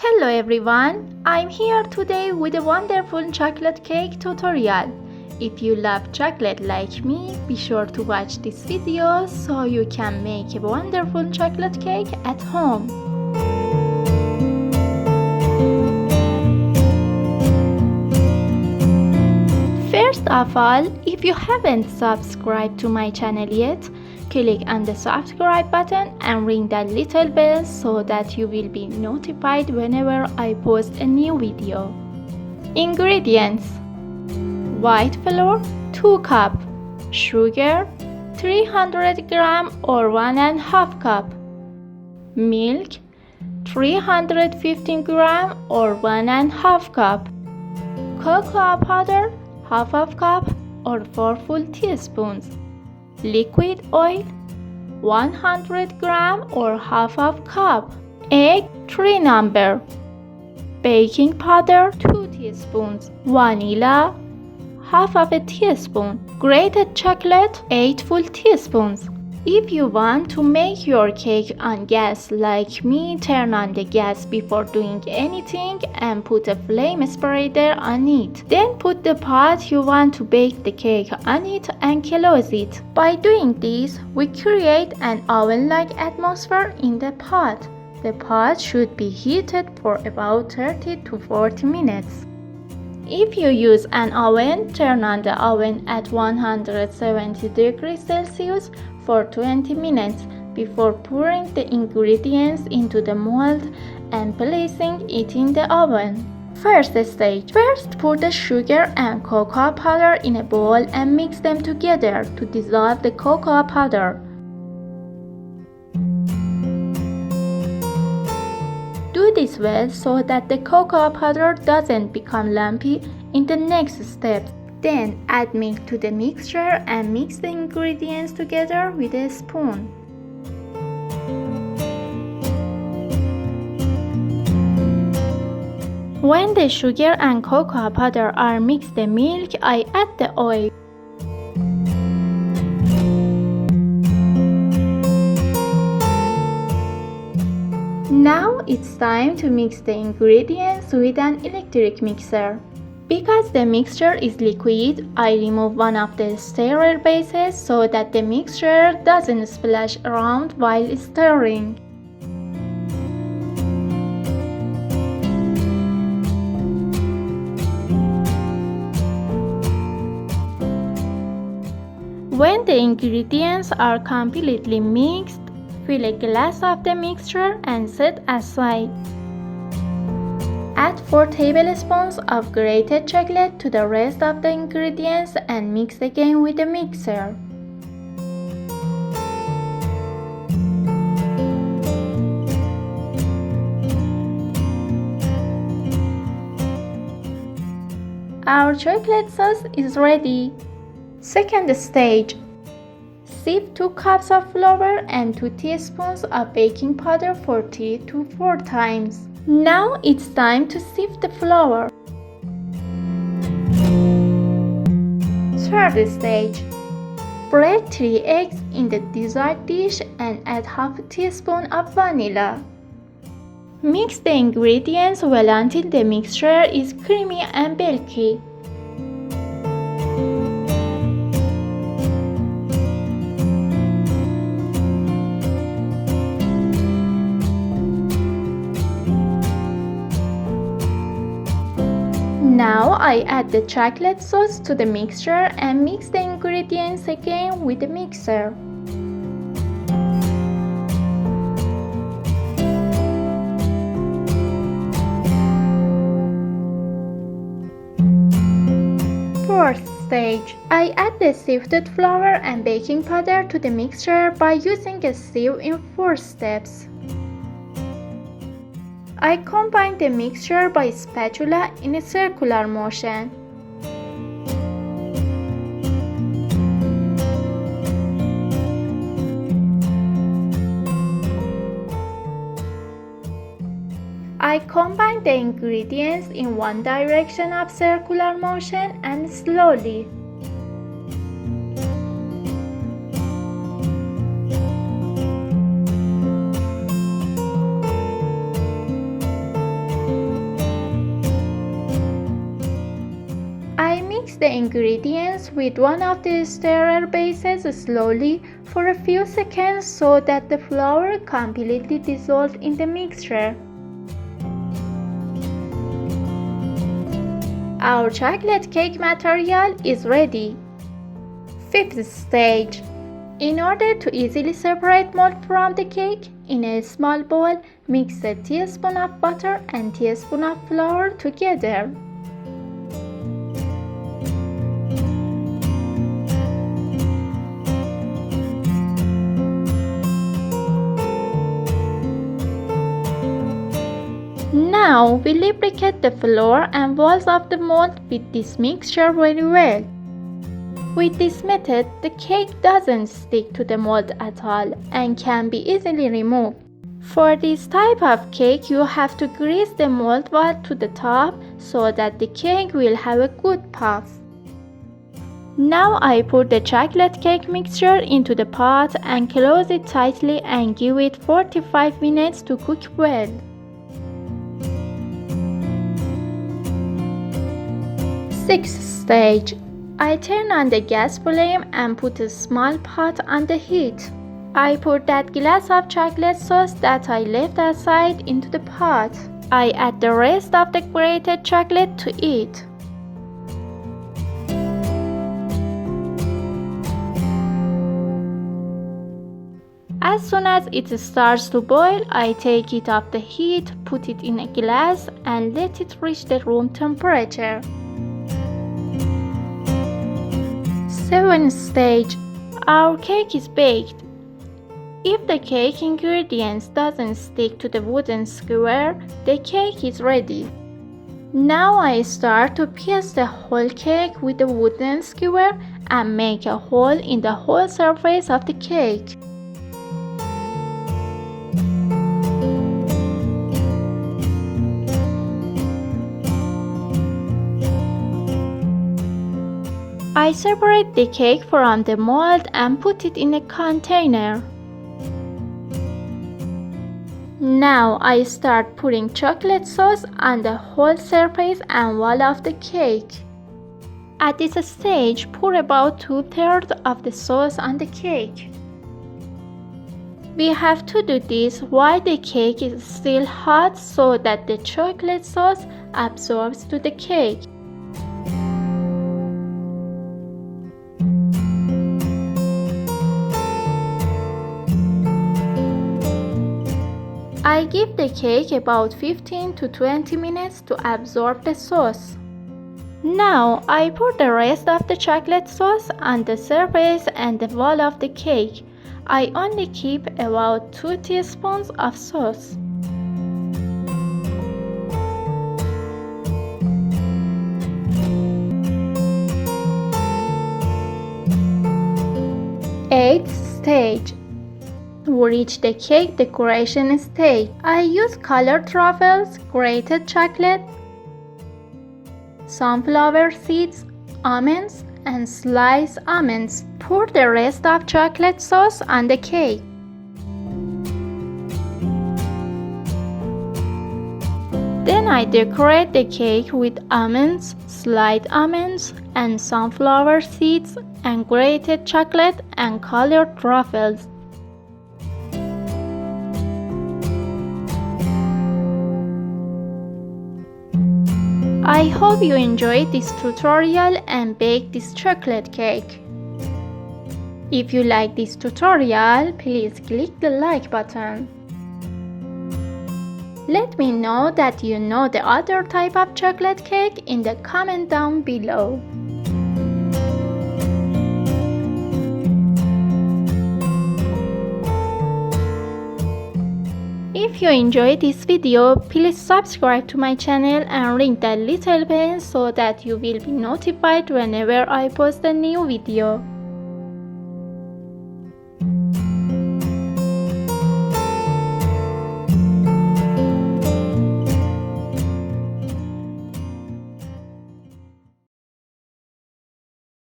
Hello everyone, I'm here today with a wonderful chocolate cake tutorial. If you love chocolate like me, be sure to watch this video so you can make a wonderful chocolate cake at home. First of all, if you haven't subscribed to my channel yet, click on the subscribe button and ring that little bell so that you will be notified whenever I post a new video. Ingredients: white flour 2 cup, sugar 300 gram or 1.5 cup, milk 315 gram or 1.5 cup, cocoa powder half cup or 4 full teaspoons, liquid oil 100 gram or half cup, egg 3 number, baking powder 2 teaspoons, vanilla half of a teaspoon, grated chocolate 8 full teaspoons. If you want to make your cake on gas like me, turn on the gas before doing anything and put a flame spreader on it. Then put the pot you want to bake the cake on it and close it. By doing this, we create an oven-like atmosphere in the pot. The pot should be heated for about 30 to 40 minutes. If you use an oven, turn on the oven at 170 degrees Celsius for 20 minutes before pouring the ingredients into the mold and placing it in the oven. First stage. First, pour the sugar and cocoa powder in a bowl and mix them together to dissolve the cocoa powder. Do this well so that the cocoa powder doesn't become lumpy in the next step. Then add milk to the mixture and mix the ingredients together with a spoon. When the sugar and cocoa powder are mixed the milk, I add the oil. Now it's time to mix the ingredients with an electric mixer. Because the mixture is liquid, I remove one of the stirrer bases so that the mixture doesn't splash around while stirring. When the ingredients are completely mixed, fill a glass of the mixture and set aside. Add 4 tablespoons of grated chocolate to the rest of the ingredients and mix again with the mixer. Our chocolate sauce is ready. Second stage. Sift 2 cups of flour and 2 teaspoons of baking powder for 3 to 4 times. Now it's time to sift the flour. Third stage. Break 3 eggs in the desired dish and add half a teaspoon of vanilla. Mix the ingredients well until the mixture is creamy and bulky. Now I add the chocolate sauce to the mixture and mix the ingredients again with the mixer. Fourth stage. I add the sifted flour and baking powder to the mixture by using a sieve in 4 steps. I combine the mixture by spatula in a circular motion. I combine the ingredients in one direction of circular motion and slowly. the ingredients with one of the stirrer bases slowly for a few seconds so that the flour completely dissolves in the mixture. Our chocolate cake material is ready. Fifth stage. In order to easily separate mold from the cake, in a small bowl, mix a teaspoon of butter and teaspoon of flour together. Now we lubricate the floor and walls of the mold with this mixture very well. With this method, the cake doesn't stick to the mold at all and can be easily removed. For this type of cake, you have to grease the mold wall to the top so that the cake will have a good puff. Now I put the chocolate cake mixture into the pot and close it tightly and give it 45 minutes to cook well. Sixth stage. I turn on the gas flame and put a small pot on the heat. I pour that glass of chocolate sauce that I left aside into the pot. I add the rest of the grated chocolate to it. As soon as it starts to boil, I take it off the heat, put it in a glass, and let it reach the room temperature. Seventh stage. Our cake is baked. If the cake ingredients doesn't stick to the wooden square, the cake is ready. Now I start to pierce the whole cake with the wooden skewer and make a hole in the whole surface of the cake. I separate the cake from the mold and put it in a container. Now I start putting chocolate sauce on the whole surface and wall of the cake. At this stage, pour about 2/3 of the sauce on the cake. We have to do this while the cake is still hot so that the chocolate sauce absorbs to the cake. I give the cake about 15 to 20 minutes to absorb the sauce. Now I pour the rest of the chocolate sauce on the surface and the wall of the cake. I only keep about 2 teaspoons of sauce. Eighth stage. To reach the cake decoration stage, I use colored truffles, grated chocolate, sunflower seeds, almonds, and sliced almonds. Pour the rest of chocolate sauce on the cake. Then I decorate the cake with almonds, sliced almonds, and sunflower seeds, and grated chocolate and colored truffles. I hope you enjoyed this tutorial and baked this chocolate cake. If you like this tutorial, please click the like button. Let me know that you know the other type of chocolate cake in the comment down below. If you enjoyed this video, please subscribe to my channel and ring that little bell so that you will be notified whenever I post a new video.